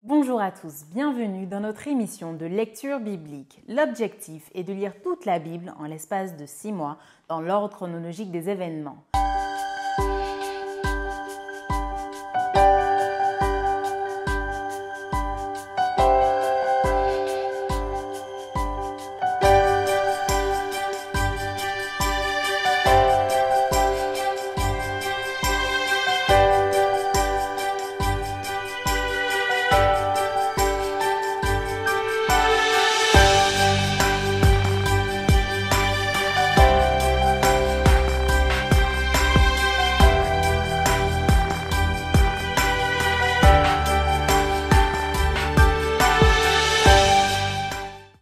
Bonjour à tous, bienvenue dans notre émission de lecture biblique. L'objectif est de lire toute la Bible en l'espace de 6 mois dans l'ordre chronologique des événements.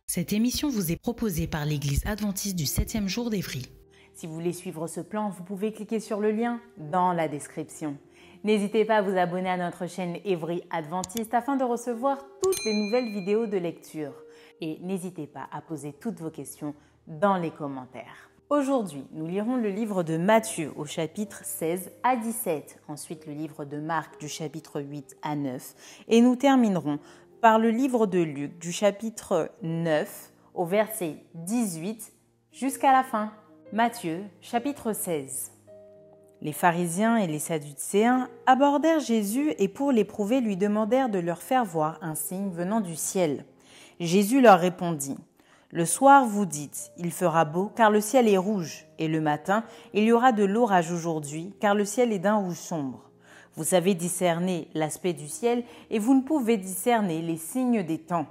Cette émission vous est proposée par l'Église adventiste du 7e jour d'Évry. Si vous voulez suivre ce plan, vous pouvez cliquer sur le lien dans la description. N'hésitez pas à vous abonner à notre chaîne Évry Adventiste afin de recevoir toutes les nouvelles vidéos de lecture. Et n'hésitez pas à poser toutes vos questions dans les commentaires. Aujourd'hui, nous lirons le livre de Matthieu au chapitre 16 à 17, ensuite le livre de Marc du chapitre 8 à 9 et nous terminerons par le livre de Luc du chapitre 9 au verset 18 jusqu'à la fin. Matthieu chapitre 16. Les pharisiens et les sadducéens abordèrent Jésus et pour l'éprouver lui demandèrent de leur faire voir un signe venant du ciel. Jésus leur répondit : le soir vous dites, il fera beau car le ciel est rouge, et le matin, il y aura de l'orage aujourd'hui car le ciel est d'un rouge sombre. Vous savez discerner l'aspect du ciel et vous ne pouvez discerner les signes des temps.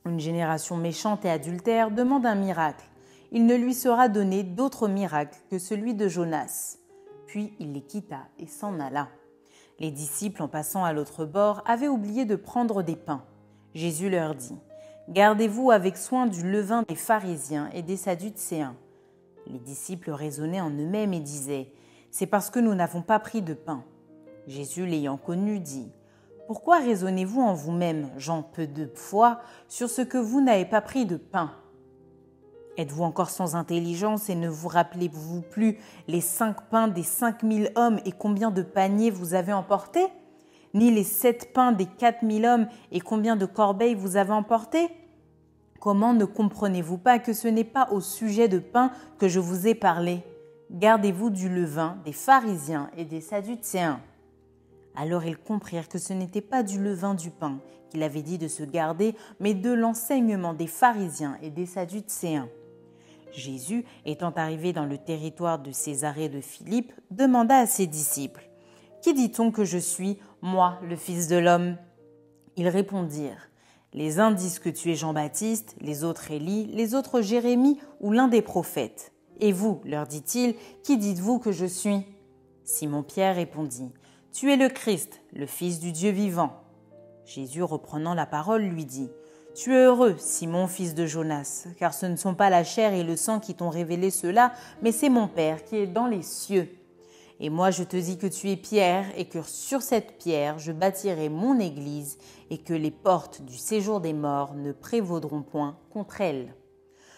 Une génération méchante et adultère demande un miracle. Il ne lui sera donné d'autre miracle que celui de Jonas. Puis il les quitta et s'en alla. Les disciples, en passant à l'autre bord, avaient oublié de prendre des pains. Jésus leur dit : gardez-vous avec soin du levain des pharisiens et des sadducéens. Les disciples raisonnaient en eux-mêmes et disaient : c'est parce que nous n'avons pas pris de pain. Jésus, l'ayant connu, dit : pourquoi raisonnez-vous en vous-même, gens peu de foi, sur ce que vous n'avez pas pris de pain ? Êtes-vous encore sans intelligence et ne vous rappelez-vous plus les 5 pains des 5000 hommes et combien de paniers vous avez emportés ? Ni les 7 pains des 4000 hommes et combien de corbeilles vous avez emportés ? Comment ne comprenez-vous pas que ce n'est pas au sujet de pain que je vous ai parlé ? Gardez-vous du levain des pharisiens et des sadducéens. Alors ils comprirent que ce n'était pas du levain du pain qu'il avait dit de se garder, mais de l'enseignement des pharisiens et des sadducéens. Jésus, étant arrivé dans le territoire de Césarée de Philippe, demanda à ses disciples : qui dit-on que je suis, moi, le Fils de l'homme ? Ils répondirent : les uns disent que tu es Jean-Baptiste, les autres Élie, les autres Jérémie ou l'un des prophètes. Et vous, leur dit-il, qui dites-vous que je suis ? Simon-Pierre répondit : tu es le Christ, le Fils du Dieu vivant. Jésus, reprenant la parole, lui dit : tu es heureux, Simon, fils de Jonas, car ce ne sont pas la chair et le sang qui t'ont révélé cela, mais c'est mon Père qui est dans les cieux. Et moi je te dis que tu es Pierre, et que sur cette pierre je bâtirai mon église, et que les portes du séjour des morts ne prévaudront point contre elle.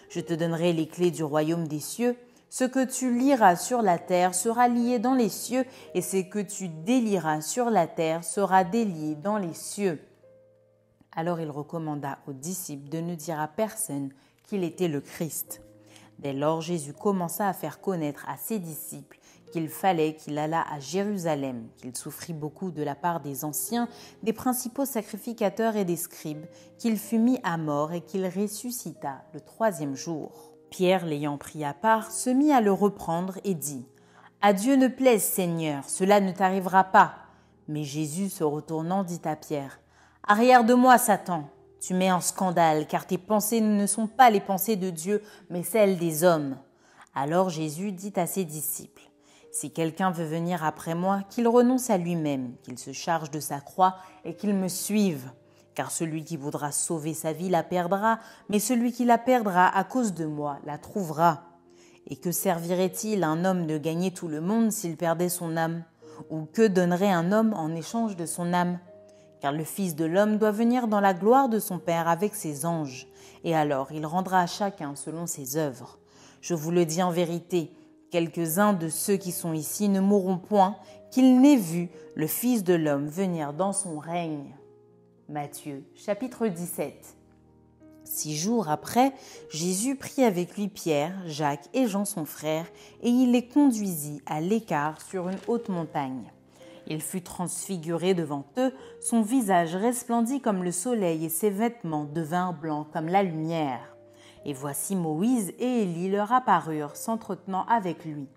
Je te donnerai les clés du royaume des cieux. Ce que tu lieras sur la terre sera lié dans les cieux, et ce que tu délieras sur la terre sera délié dans les cieux. Alors il recommanda aux disciples de ne dire à personne qu'il était le Christ. Dès lors, Jésus commença à faire connaître à ses disciples qu'il fallait qu'il allât à Jérusalem, qu'il souffrit beaucoup de la part des anciens, des principaux sacrificateurs et des scribes, qu'il fut mis à mort et qu'il ressuscita le 3e jour. Pierre, l'ayant pris à part, se mit à le reprendre et dit : à Dieu ne plaise, Seigneur, cela ne t'arrivera pas. Mais Jésus, se retournant, dit à Pierre : arrière de moi, Satan, tu mets en scandale, car tes pensées ne sont pas les pensées de Dieu, mais celles des hommes. Alors Jésus dit à ses disciples : si quelqu'un veut venir après moi, qu'il renonce à lui-même, qu'il se charge de sa croix et qu'il me suive. Car celui qui voudra sauver sa vie la perdra, mais celui qui la perdra à cause de moi la trouvera. Et que servirait-il à un homme de gagner tout le monde s'il perdait son âme ? Ou que donnerait un homme en échange de son âme ? Car le Fils de l'homme doit venir dans la gloire de son Père avec ses anges, et alors il rendra à chacun selon ses œuvres. Je vous le dis en vérité, quelques-uns de ceux qui sont ici ne mourront point, qu'ils n'aient vu le Fils de l'homme venir dans son règne. Matthieu chapitre 17. 6 jours après, Jésus prit avec lui Pierre, Jacques et Jean son frère, et il les conduisit à l'écart sur une haute montagne. Il fut transfiguré devant eux, son visage resplendit comme le soleil et ses vêtements devinrent blancs comme la lumière. Et voici Moïse et Élie leur apparurent, s'entretenant avec lui.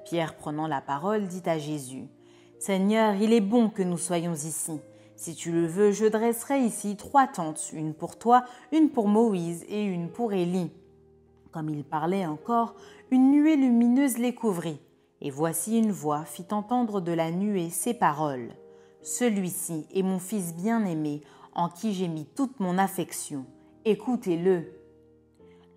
Pierre, prenant la parole, dit à Jésus : « Seigneur, il est bon que nous soyons ici. Si tu le veux, je dresserai ici 3 tentes, une pour toi, une pour Moïse et une pour Élie. » Comme il parlait encore, une nuée lumineuse les couvrit. Et voici une voix fit entendre de la nuée ces paroles : « Celui-ci est mon Fils bien-aimé, en qui j'ai mis toute mon affection. Écoutez-le. »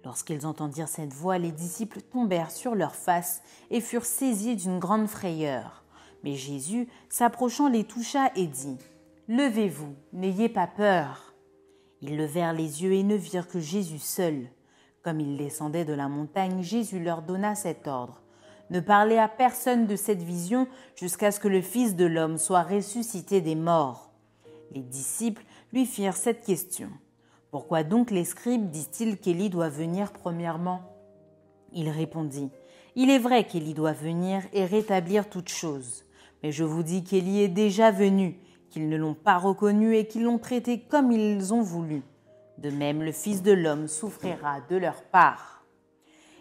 Lorsqu'ils entendirent cette voix, les disciples tombèrent sur leurs faces et furent saisis d'une grande frayeur. Mais Jésus, s'approchant, les toucha et dit : « Levez-vous, n'ayez pas peur. » Ils levèrent les yeux et ne virent que Jésus seul. Comme ils descendaient de la montagne, Jésus leur donna cet ordre : « Ne parlez à personne de cette vision jusqu'à ce que le Fils de l'homme soit ressuscité des morts. » Les disciples lui firent cette question : « Pourquoi donc les scribes disent-ils qu'Élie doit venir premièrement ?» Il répondit : « Il est vrai qu'Élie doit venir et rétablir toutes choses. Mais je vous dis qu'Élie est déjà venu, qu'ils ne l'ont pas reconnu et qu'ils l'ont traité comme ils ont voulu. De même, le Fils de l'homme souffrira de leur part. »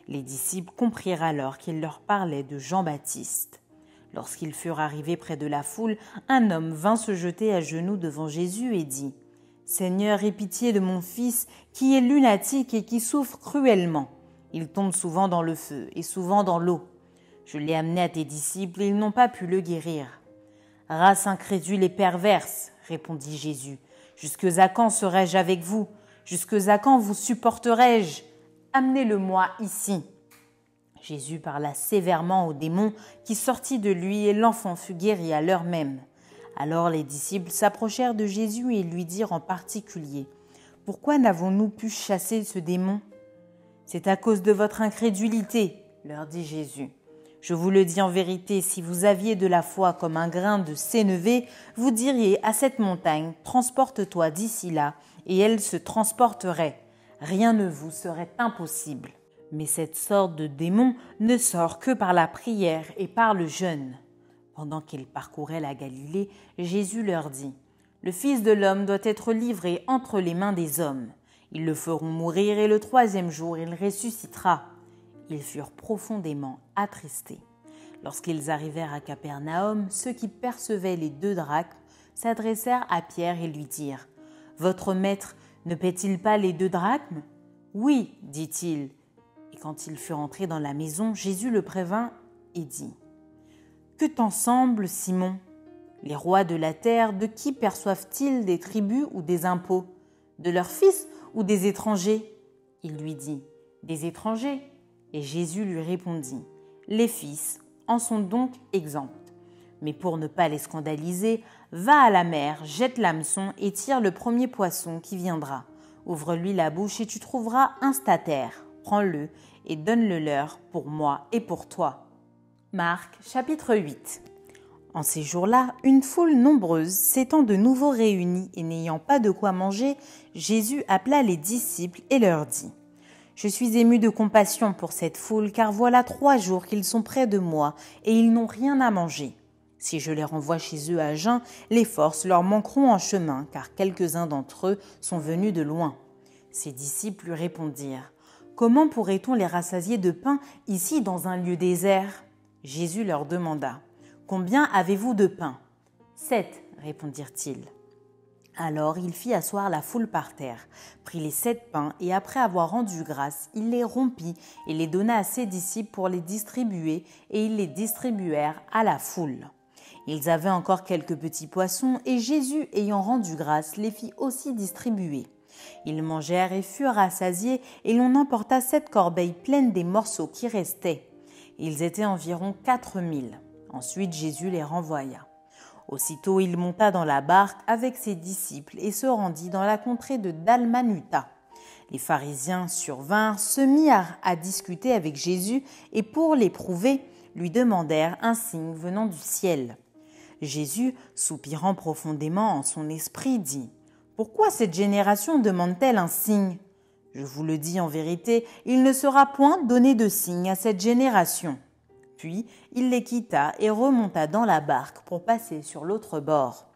Les disciples comprirent alors qu'il leur parlait de Jean-Baptiste. Lorsqu'ils furent arrivés près de la foule, un homme vint se jeter à genoux devant Jésus et dit : « Seigneur, aie pitié de mon fils, qui est lunatique et qui souffre cruellement. Il tombe souvent dans le feu et souvent dans l'eau. Je l'ai amené à tes disciples et ils n'ont pas pu le guérir. » « Race incrédule et perverse, répondit Jésus, jusque à quand serai-je avec vous? Jusque à quand vous supporterai-je? Amenez-le-moi ici. » Jésus parla sévèrement au démon qui sortit de lui et l'enfant fut guéri à l'heure même. Alors les disciples s'approchèrent de Jésus et lui dirent en particulier : « Pourquoi n'avons-nous pu chasser ce démon ? » « C'est à cause de votre incrédulité, leur dit Jésus. Je vous le dis en vérité, si vous aviez de la foi comme un grain de sénévé, vous diriez à cette montagne : transporte-toi d'ici là, et elle se transporterait. Rien ne vous serait impossible. Mais cette sorte de démon ne sort que par la prière et par le jeûne. » Pendant qu'ils parcouraient la Galilée, Jésus leur dit : « Le Fils de l'homme doit être livré entre les mains des hommes. Ils le feront mourir et le 3e jour il ressuscitera. » Ils furent profondément attristés. Lorsqu'ils arrivèrent à Capernaum, ceux qui percevaient les 2 drachmes s'adressèrent à Pierre et lui dirent : « Votre maître ne paie-t-il pas les 2 drachmes ? » « Oui, dit-il. » Et quand ils furent entrés dans la maison, Jésus le prévint et dit : « Que t'en semble, Simon ? Les rois de la terre, de qui perçoivent-ils des tributs ou des impôts ? De leurs fils ou des étrangers ? » Il lui dit : « Des étrangers. » Et Jésus lui répondit : « Les fils en sont donc exempts. Mais pour ne pas les scandaliser, va à la mer, jette l'hameçon et tire le premier poisson qui viendra. Ouvre-lui la bouche et tu trouveras un statère. Prends-le et donne-le leur pour moi et pour toi. » Marc chapitre 8. En ces jours-là, une foule nombreuse s'étant de nouveau réunie et n'ayant pas de quoi manger, Jésus appela les disciples et leur dit : « Je suis ému de compassion pour cette foule, car voilà 3 jours qu'ils sont près de moi et ils n'ont rien à manger. Si je les renvoie chez eux à jeun, les forces leur manqueront en chemin, car quelques-uns d'entre eux sont venus de loin. » Ses disciples lui répondirent : « Comment pourrait-on les rassasier de pain ici dans un lieu désert ?» Jésus leur demanda : « Combien avez-vous de pain ? » « 7, répondirent-ils. Alors il fit asseoir la foule par terre, prit les 7 pains et après avoir rendu grâce, il les rompit et les donna à ses disciples pour les distribuer et ils les distribuèrent à la foule. Ils avaient encore quelques petits poissons et Jésus, ayant rendu grâce, les fit aussi distribuer. Ils mangèrent et furent rassasiés et l'on emporta 7 corbeilles pleines des morceaux qui restaient. Ils étaient environ 4000. Ensuite Jésus les renvoya. Aussitôt, il monta dans la barque avec ses disciples et se rendit dans la contrée de Dalmanuta. Les pharisiens survinrent, se mirent à discuter avec Jésus et pour l'éprouver, lui demandèrent un signe venant du ciel. Jésus, soupirant profondément en son esprit, dit : « Pourquoi cette génération demande-t-elle un signe ? Je vous le dis en vérité, il ne sera point donné de signe à cette génération. » Puis il les quitta et remonta dans la barque pour passer sur l'autre bord.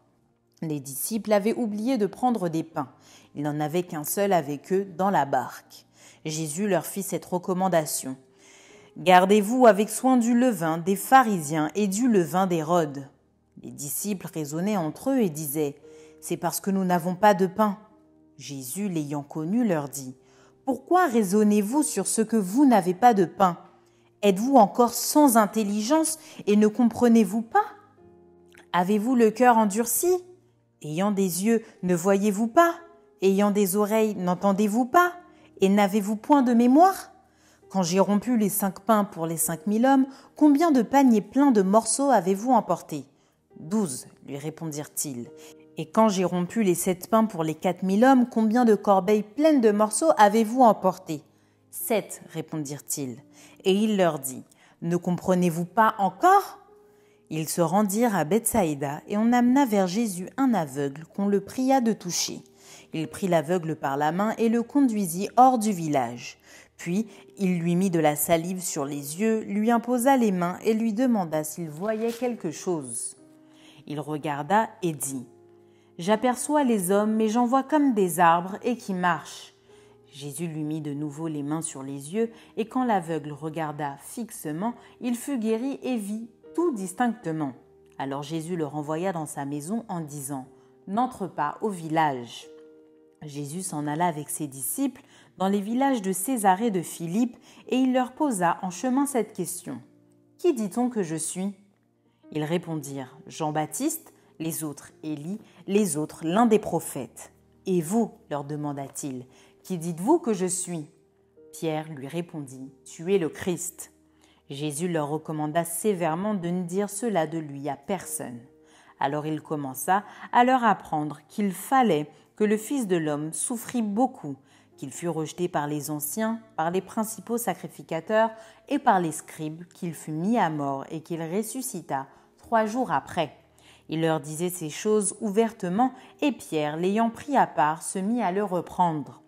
Les disciples avaient oublié de prendre des pains. Il n'en avait qu'un seul avec eux dans la barque. Jésus leur fit cette recommandation. « Gardez-vous avec soin du levain des pharisiens et du levain d'Hérode. » Les disciples raisonnaient entre eux et disaient « C'est parce que nous n'avons pas de pain. » Jésus, l'ayant connu, leur dit « Pourquoi raisonnez-vous sur ce que vous n'avez pas de pain ? Êtes-vous encore sans intelligence et ne comprenez-vous pas ? Avez-vous le cœur endurci ? Ayant des yeux, ne voyez-vous pas ? Ayant des oreilles, n'entendez-vous pas ? Et n'avez-vous point de mémoire ? Quand j'ai rompu les 5 pains pour les 5000 hommes, combien de paniers pleins de morceaux avez-vous emportés ? 12, lui répondirent-ils. Et quand j'ai rompu les 7 pains pour les 4000 hommes, combien de corbeilles pleines de morceaux avez-vous emportés ? 7, répondirent-ils. Et il leur dit, ne comprenez-vous pas encore ? Ils se rendirent à Bethsaïda et on amena vers Jésus un aveugle qu'on le pria de toucher. Il prit l'aveugle par la main et le conduisit hors du village. Puis il lui mit de la salive sur les yeux, lui imposa les mains et lui demanda s'il voyait quelque chose. Il regarda et dit « J'aperçois les hommes, mais j'en vois comme des arbres et qui marchent. » Jésus lui mit de nouveau les mains sur les yeux, et quand l'aveugle regarda fixement, il fut guéri et vit tout distinctement. Alors Jésus le renvoya dans sa maison en disant « N'entre pas au village. » Jésus s'en alla avec ses disciples dans les villages de Césarée de Philippe, et il leur posa en chemin cette question. « Qui dit-on que je suis ?» Ils répondirent « Jean-Baptiste », les autres « Élie », les autres « l'un des prophètes ». « Et vous ?» leur demanda-t-il. « Qui dites-vous que je suis ?» Pierre lui répondit « Tu es le Christ. » Jésus leur recommanda sévèrement de ne dire cela de lui à personne. Alors il commença à leur apprendre qu'il fallait que le Fils de l'homme souffrit beaucoup, qu'il fût rejeté par les anciens, par les principaux sacrificateurs et par les scribes, qu'il fût mis à mort et qu'il ressuscita 3 jours après. Il leur disait ces choses ouvertement, et Pierre, l'ayant pris à part, se mit à le reprendre.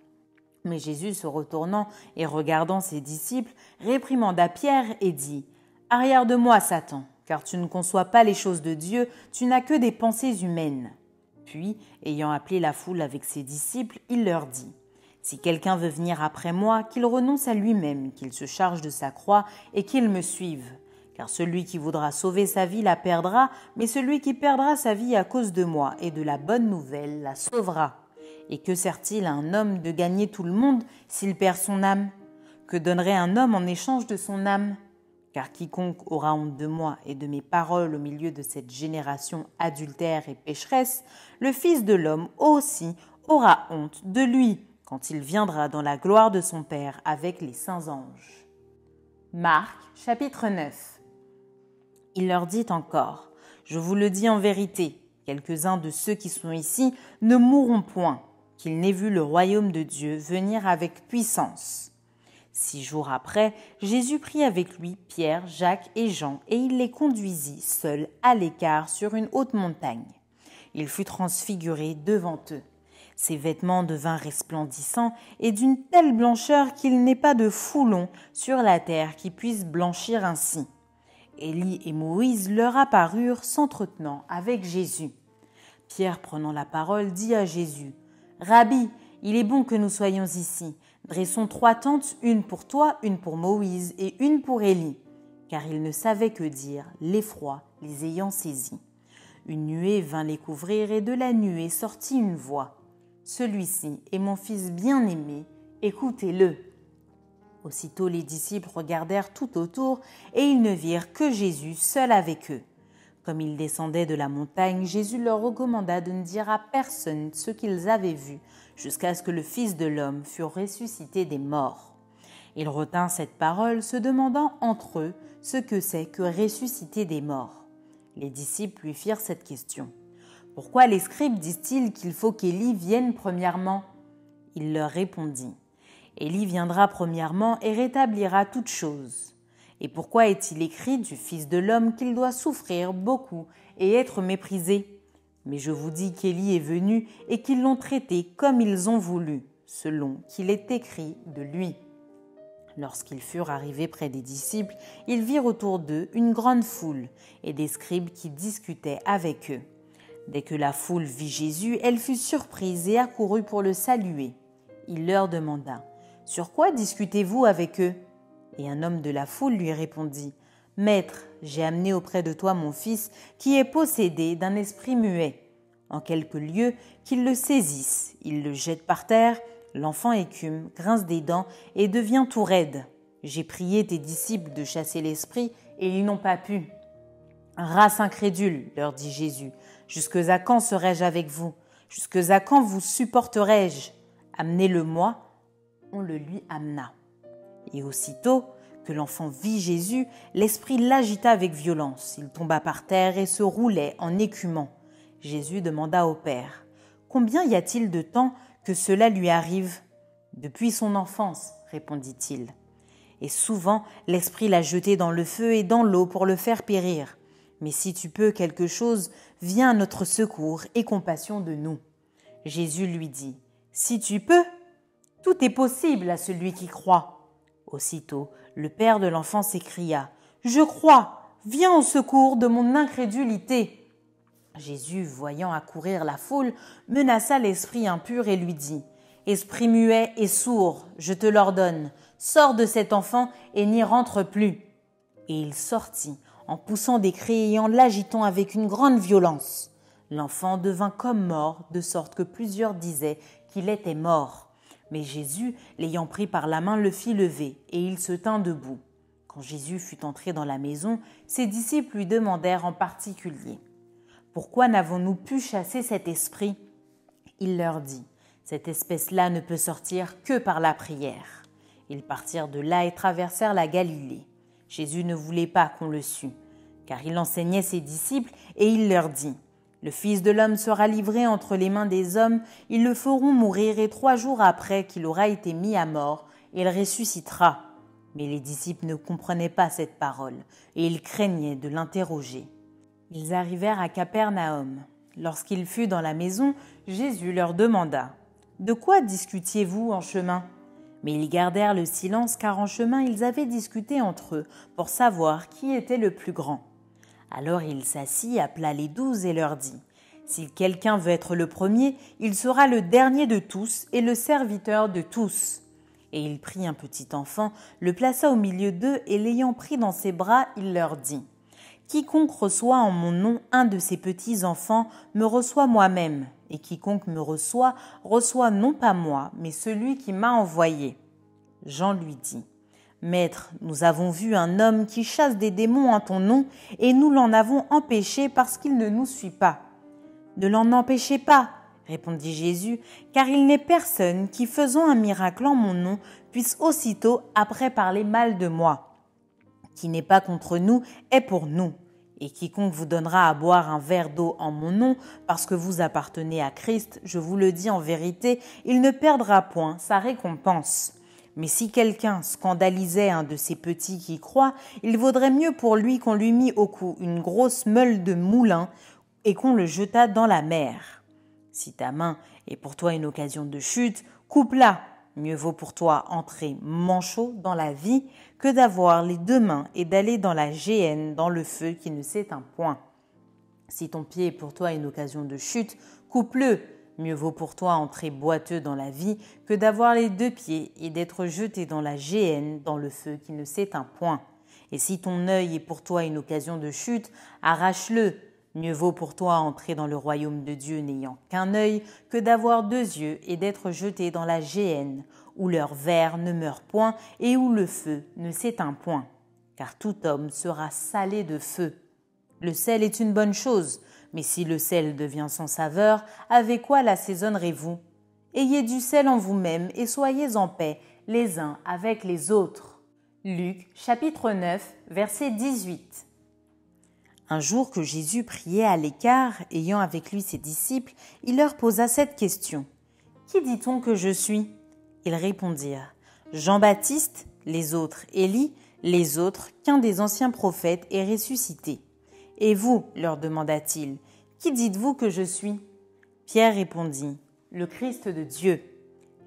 Mais Jésus, se retournant et regardant ses disciples, réprimanda Pierre et dit « Arrière de moi, Satan, car tu ne conçois pas les choses de Dieu, tu n'as que des pensées humaines. » Puis, ayant appelé la foule avec ses disciples, il leur dit « Si quelqu'un veut venir après moi, qu'il renonce à lui-même, qu'il se charge de sa croix et qu'il me suive. Car celui qui voudra sauver sa vie la perdra, mais celui qui perdra sa vie à cause de moi et de la bonne nouvelle la sauvera. Et que sert-il à un homme de gagner tout le monde s'il perd son âme ? Que donnerait un homme en échange de son âme ? Car quiconque aura honte de moi et de mes paroles au milieu de cette génération adultère et pécheresse, le Fils de l'homme aussi aura honte de lui quand il viendra dans la gloire de son Père avec les saints anges. » Marc, chapitre 9. Il leur dit encore, « Je vous le dis en vérité, quelques-uns de ceux qui sont ici ne mourront point, qu'ils n'aient vu le royaume de Dieu venir avec puissance. » 6 jours après, Jésus prit avec lui Pierre, Jacques et Jean, et il les conduisit seuls à l'écart sur une haute montagne. Il fut transfiguré devant eux. Ses vêtements devinrent resplendissants et d'une telle blancheur qu'il n'est pas de foulon sur la terre qui puisse blanchir ainsi. Élie et Moïse leur apparurent s'entretenant avec Jésus. Pierre, prenant la parole, dit à Jésus, « Rabbi, il est bon que nous soyons ici. Dressons 3 tentes, une pour toi, une pour Moïse et une pour Élie. » Car ils ne savaient que dire, l'effroi les ayant saisis. Une nuée vint les couvrir et de la nuée sortit une voix. « Celui-ci est mon fils bien-aimé, écoutez-le. » Aussitôt les disciples regardèrent tout autour et ils ne virent que Jésus seul avec eux. Comme ils descendaient de la montagne, Jésus leur recommanda de ne dire à personne ce qu'ils avaient vu, jusqu'à ce que le Fils de l'homme fût ressuscité des morts. Ils retinrent cette parole, se demandant entre eux ce que c'est que ressusciter des morts. Les disciples lui firent cette question. « Pourquoi les scribes disent-ils qu'il faut qu'Élie vienne premièrement ?» Il leur répondit. « Élie viendra premièrement et rétablira toutes choses. Et pourquoi est-il écrit du Fils de l'homme qu'il doit souffrir beaucoup et être méprisé ? Mais je vous dis qu'Élie est venu et qu'ils l'ont traité comme ils ont voulu, selon qu'il est écrit de lui. » Lorsqu'ils furent arrivés près des disciples, ils virent autour d'eux une grande foule et des scribes qui discutaient avec eux. Dès que la foule vit Jésus, elle fut surprise et accourut pour le saluer. Il leur demanda « Sur quoi discutez-vous avec eux ?» Et un homme de la foule lui répondit « Maître, j'ai amené auprès de toi mon fils qui est possédé d'un esprit muet. En quelque lieu qu'il le saisisse, il le jette par terre. L'enfant écume, grince des dents et devient tout raide. J'ai prié tes disciples de chasser l'esprit et ils n'ont pas pu. » « Race incrédule, leur dit Jésus, jusque à quand serai-je avec vous? Jusque à quand vous supporterai-je? Amenez-le-moi. » On le lui amena. Et aussitôt que l'enfant vit Jésus, l'esprit l'agita avec violence. Il tomba par terre et se roulait en écumant. Jésus demanda au Père « Combien y a-t-il de temps que cela lui arrive ?»« Depuis son enfance, répondit-il. Et souvent, l'esprit l'a jeté dans le feu et dans l'eau pour le faire périr. Mais si tu peux quelque chose, viens à notre secours et compassion de nous. » Jésus lui dit « Si tu peux, tout est possible à celui qui croit. » Aussitôt, le père de l'enfant s'écria « Je crois, viens au secours de mon incrédulité. » Jésus, voyant accourir la foule, menaça l'esprit impur et lui dit « Esprit muet et sourd, je te l'ordonne, sors de cet enfant et n'y rentre plus. » Et il sortit, en poussant des cris et en l'agitant avec une grande violence. L'enfant devint comme mort, de sorte que plusieurs disaient qu'il était mort. Mais Jésus, l'ayant pris par la main, le fit lever, et il se tint debout. Quand Jésus fut entré dans la maison, ses disciples lui demandèrent en particulier « Pourquoi n'avons-nous pu chasser cet esprit ?» Il leur dit « Cette espèce-là ne peut sortir que par la prière. » Ils partirent de là et traversèrent la Galilée. Jésus ne voulait pas qu'on le sût, car il enseignait ses disciples et il leur dit « Le Fils de l'homme sera livré entre les mains des hommes, ils le feront mourir et 3 jours après qu'il aura été mis à mort, il ressuscitera. » Mais les disciples ne comprenaient pas cette parole et ils craignaient de l'interroger. Ils arrivèrent à Capernaum. Lorsqu'il fut dans la maison, Jésus leur demanda « De quoi discutiez-vous en chemin ?» Mais ils gardèrent le silence car en chemin ils avaient discuté entre eux pour savoir qui était le plus grand. Alors il s'assit, appela les 12 et leur dit « Si quelqu'un veut être le premier, il sera le dernier de tous et le serviteur de tous. » Et il prit un petit enfant, le plaça au milieu d'eux et l'ayant pris dans ses bras, il leur dit « Quiconque reçoit en mon nom un de ces petits enfants me reçoit moi-même. Et quiconque me reçoit, reçoit non pas moi, mais celui qui m'a envoyé. » Jean lui dit « Maître, nous avons vu un homme qui chasse des démons en ton nom, et nous l'en avons empêché parce qu'il ne nous suit pas. » « Ne l'en empêchez pas, répondit Jésus, car il n'est personne qui, faisant un miracle en mon nom, puisse aussitôt après parler mal de moi. Qui n'est pas contre nous est pour nous. Et quiconque vous donnera à boire un verre d'eau en mon nom, parce que vous appartenez à Christ, je vous le dis en vérité, il ne perdra point sa récompense. Mais si quelqu'un scandalisait un de ces petits qui croient, il vaudrait mieux pour lui qu'on lui mît au cou une grosse meule de moulin et qu'on le jetât dans la mer. Si ta main est pour toi une occasion de chute, coupe-la. Mieux vaut pour toi entrer manchot dans la vie que d'avoir les 2 mains et d'aller dans la géhenne, dans le feu qui ne s'éteint point. Si ton pied est pour toi une occasion de chute, coupe-le. Mieux vaut pour toi entrer boiteux dans la vie que d'avoir les 2 pieds et d'être jeté dans la géhenne, dans le feu qui ne s'éteint point. Et si ton œil est pour toi une occasion de chute, arrache-le. Mieux vaut pour toi entrer dans le royaume de Dieu n'ayant qu'un œil que d'avoir 2 yeux et d'être jeté dans la géhenne, où leur ver ne meurt point et où le feu ne s'éteint point. Car tout homme sera salé de feu. Le sel est une bonne chose, mais si le sel devient sans saveur, avec quoi l'assaisonnerez-vous? Ayez du sel en vous-même et soyez en paix les uns avec les autres. Luc, chapitre 9, verset 18. Un jour que Jésus priait à l'écart, ayant avec lui ses disciples, il leur posa cette question. « Qui dit-on que je suis ?» Ils répondirent « Jean-Baptiste, les autres Élie, les autres qu'un des anciens prophètes est ressuscité. » « Et vous, leur demanda-t-il, Qui dites-vous que je suis » Pierre répondit, « Le Christ de Dieu. »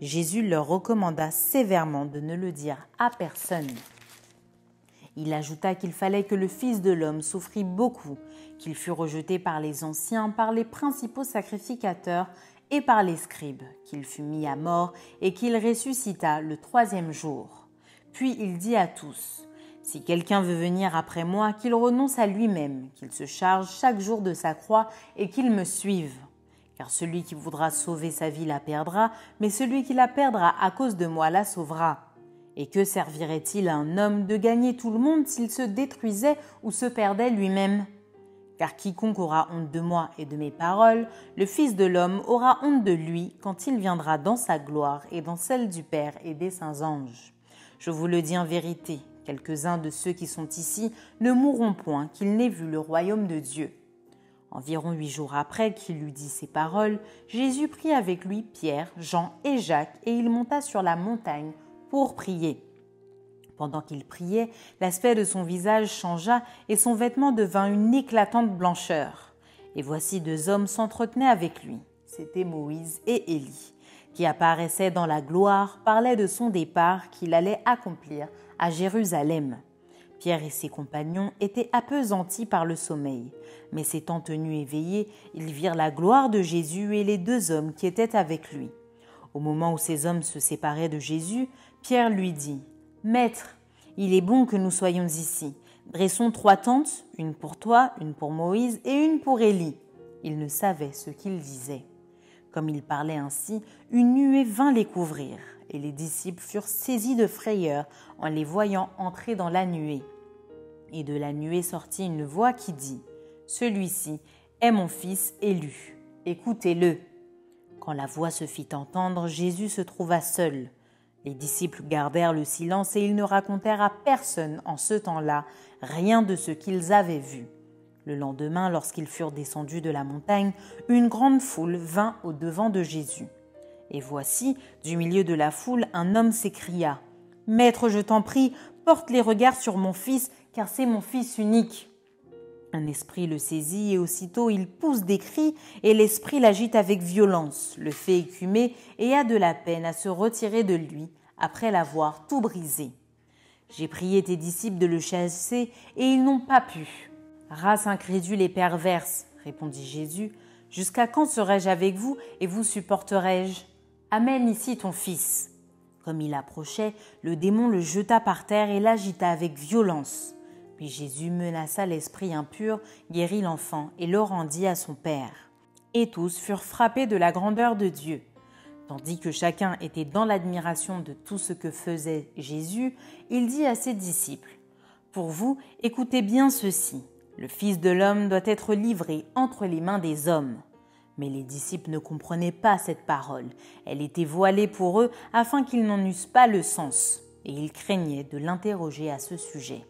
Jésus leur recommanda sévèrement de ne le dire à personne. Il ajouta qu'il fallait que le Fils de l'homme souffrit beaucoup, qu'il fût rejeté par les anciens, par les principaux sacrificateurs et par les scribes, qu'il fût mis à mort et qu'il ressuscita le 3e jour. Puis il dit à tous, « Si quelqu'un veut venir après moi, qu'il renonce à lui-même, qu'il se charge chaque jour de sa croix et qu'il me suive. Car celui qui voudra sauver sa vie la perdra, mais celui qui la perdra à cause de moi la sauvera. Et que servirait-il à un homme de gagner tout le monde s'il se détruisait ou se perdait lui-même ? Car quiconque aura honte de moi et de mes paroles, le Fils de l'homme aura honte de lui quand il viendra dans sa gloire et dans celle du Père et des saints anges. Je vous le dis en vérité, quelques-uns de ceux qui sont ici ne mourront point qu'ils n'aient vu le royaume de Dieu. » Environ 8 jours après qu'il eut dit ces paroles, Jésus prit avec lui Pierre, Jean et Jacques et il monta sur la montagne pour prier. Pendant qu'il priait, l'aspect de son visage changea et son vêtement devint une éclatante blancheur. Et voici 2 hommes s'entretenaient avec lui. C'étaient Moïse et Élie, qui apparaissaient dans la gloire, parlaient de son départ qu'il allait accomplir à Jérusalem. Pierre et ses compagnons étaient appesantis par le sommeil, mais s'étant tenus éveillés, ils virent la gloire de Jésus et les 2 hommes qui étaient avec lui. Au moment où ces hommes se séparaient de Jésus, Pierre lui dit, « Maître, il est bon que nous soyons ici. Dressons 3 tentes, une pour toi, une pour Moïse et une pour Élie. » Il ne savait ce qu'il disait. Comme il parlait ainsi, une nuée vint les couvrir, et les disciples furent saisis de frayeur en les voyant entrer dans la nuée. Et de la nuée sortit une voix qui dit, « Celui-ci est mon Fils élu, écoutez-le. » Quand la voix se fit entendre, Jésus se trouva seul. Les disciples gardèrent le silence et ils ne racontèrent à personne en ce temps-là rien de ce qu'ils avaient vu. Le lendemain, lorsqu'ils furent descendus de la montagne, une grande foule vint au-devant de Jésus. Et voici, du milieu de la foule, un homme s'écria, « Maître, je t'en prie, porte les regards sur mon fils, car c'est mon fils unique. » Un esprit le saisit et aussitôt il pousse des cris et l'esprit l'agite avec violence, le fait écumer et a de la peine à se retirer de lui après l'avoir tout brisé. J'ai prié tes disciples de le chasser et ils n'ont pas pu. Race incrédule et perverse, répondit Jésus, jusqu'à quand serai-je avec vous et vous supporterai-je ? Amène ici ton fils. Comme il approchait, le démon le jeta par terre et l'agita avec violence. Puis Jésus menaça l'esprit impur, guérit l'enfant et le rendit à son père. Et tous furent frappés de la grandeur de Dieu. Tandis que chacun était dans l'admiration de tout ce que faisait Jésus, il dit à ses disciples, « Pour vous, écoutez bien ceci. Le Fils de l'homme doit être livré entre les mains des hommes. » Mais les disciples ne comprenaient pas cette parole. Elle était voilée pour eux afin qu'ils n'en eussent pas le sens. Et ils craignaient de l'interroger à ce sujet.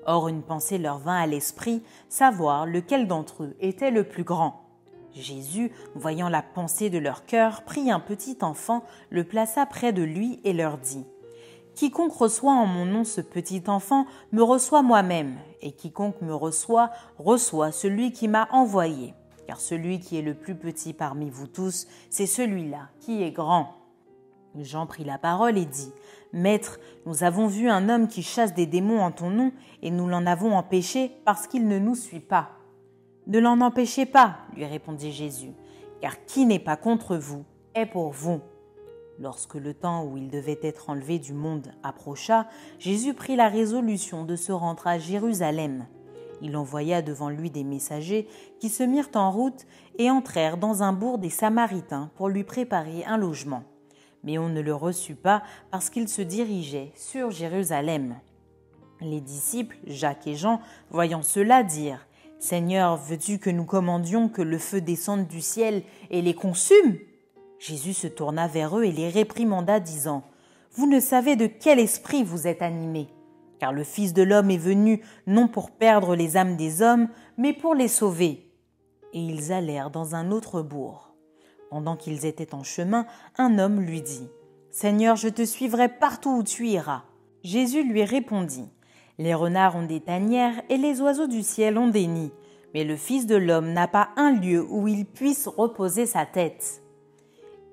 Or une pensée leur vint à l'esprit, savoir lequel d'entre eux était le plus grand. Jésus, voyant la pensée de leur cœur, prit un petit enfant, le plaça près de lui et leur dit, « Quiconque reçoit en mon nom ce petit enfant me reçoit moi-même, et quiconque me reçoit, reçoit celui qui m'a envoyé. Car celui qui est le plus petit parmi vous tous, c'est celui-là qui est grand. » Jean prit la parole et dit, « Maître, nous avons vu un homme qui chasse des démons en ton nom, et nous l'en avons empêché parce qu'il ne nous suit pas. » « Ne l'en empêchez pas, lui répondit Jésus, car qui n'est pas contre vous est pour vous. » Lorsque le temps où il devait être enlevé du monde approcha, Jésus prit la résolution de se rendre à Jérusalem. Il envoya devant lui des messagers qui se mirent en route et entrèrent dans un bourg des Samaritains pour lui préparer un logement. Mais on ne le reçut pas parce qu'il se dirigeait sur Jérusalem. Les disciples, Jacques et Jean, voyant cela, dirent, « Seigneur, veux-tu que nous commandions que le feu descende du ciel et les consume ?» Jésus se tourna vers eux et les réprimanda, disant, « Vous ne savez de quel esprit vous êtes animés, car le Fils de l'homme est venu non pour perdre les âmes des hommes, mais pour les sauver. » Et ils allèrent dans un autre bourg. Pendant qu'ils étaient en chemin, un homme lui dit, « Seigneur, je te suivrai partout où tu iras. » Jésus lui répondit, « Les renards ont des tanières et les oiseaux du ciel ont des nids, mais le Fils de l'homme n'a pas un lieu où il puisse reposer sa tête. »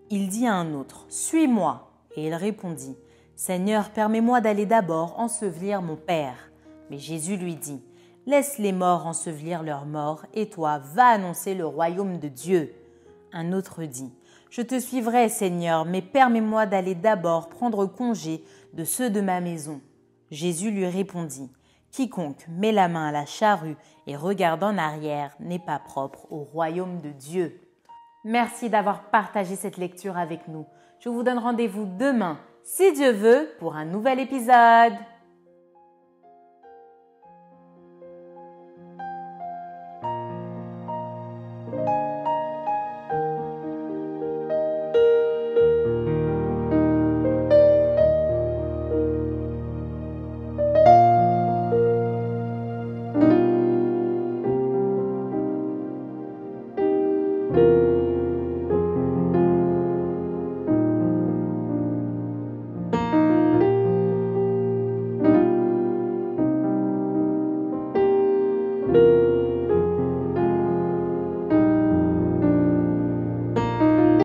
Il dit à un autre, « Suis-moi. » Et il répondit, « Seigneur, permets-moi d'aller d'abord ensevelir mon père. » Mais Jésus lui dit, « Laisse les morts ensevelir leurs morts, et toi, va annoncer le royaume de Dieu. » Un autre dit, « Je te suivrai, Seigneur, mais permets-moi d'aller d'abord prendre congé de ceux de ma maison. » Jésus lui répondit, « Quiconque met la main à la charrue et regarde en arrière n'est pas propre au royaume de Dieu. » Merci d'avoir partagé cette lecture avec nous. Je vous donne rendez-vous demain, si Dieu veut, pour un nouvel épisode. Thank you.